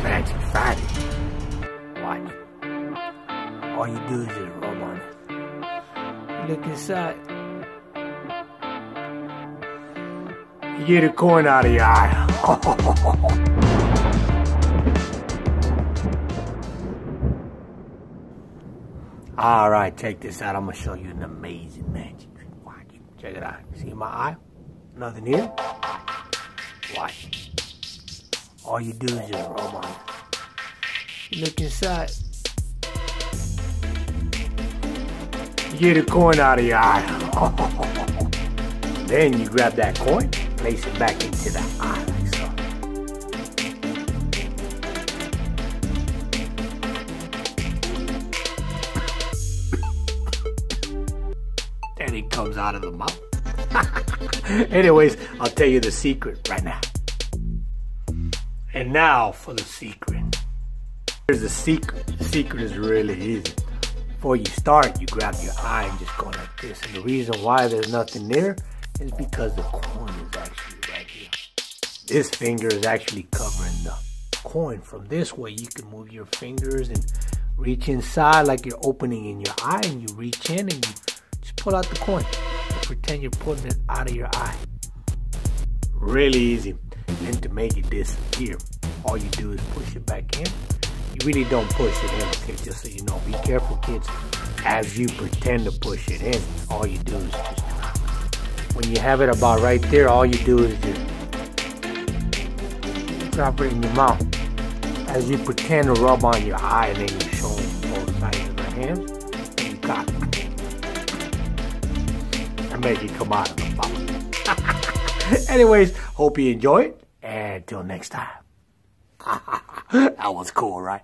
Magic Friday. Watch. All you do is just rub on it. You look inside. You get a coin out of your eye. Alright, check this out. I'm going to show you an amazing magic trick. Watch. Check it out. See my eye? Nothing here? Watch. All you do is just rub on it. You look inside. You get a coin out of your eye. Then you grab that coin, place it back into the eye like so. Then it comes out of the mouth. Anyways, I'll tell you the secret right now. And now for the secret. Here's the secret. The secret is really easy. Before you start, you grab your eye and just go like this. And the reason why there's nothing there is because the coin is actually right here. This finger is actually covering the coin. From this way, you can move your fingers and reach inside like you're opening in your eye, and you reach in and you just pull out the coin. And pretend you're pulling it out of your eye. Really easy. And to make it disappear, all you do is push it back in. You really don't push it in, okay? Just so you know. Be careful, kids. As you pretend to push it in, all you do is just, when you have it about right there, all you do is just drop it in your mouth. As you pretend to rub on your eye, and then you show them both sides of the hands, and you got it. And make it come out of the mouth. Anyways, hope you enjoy it. And until next time. That was cool, right?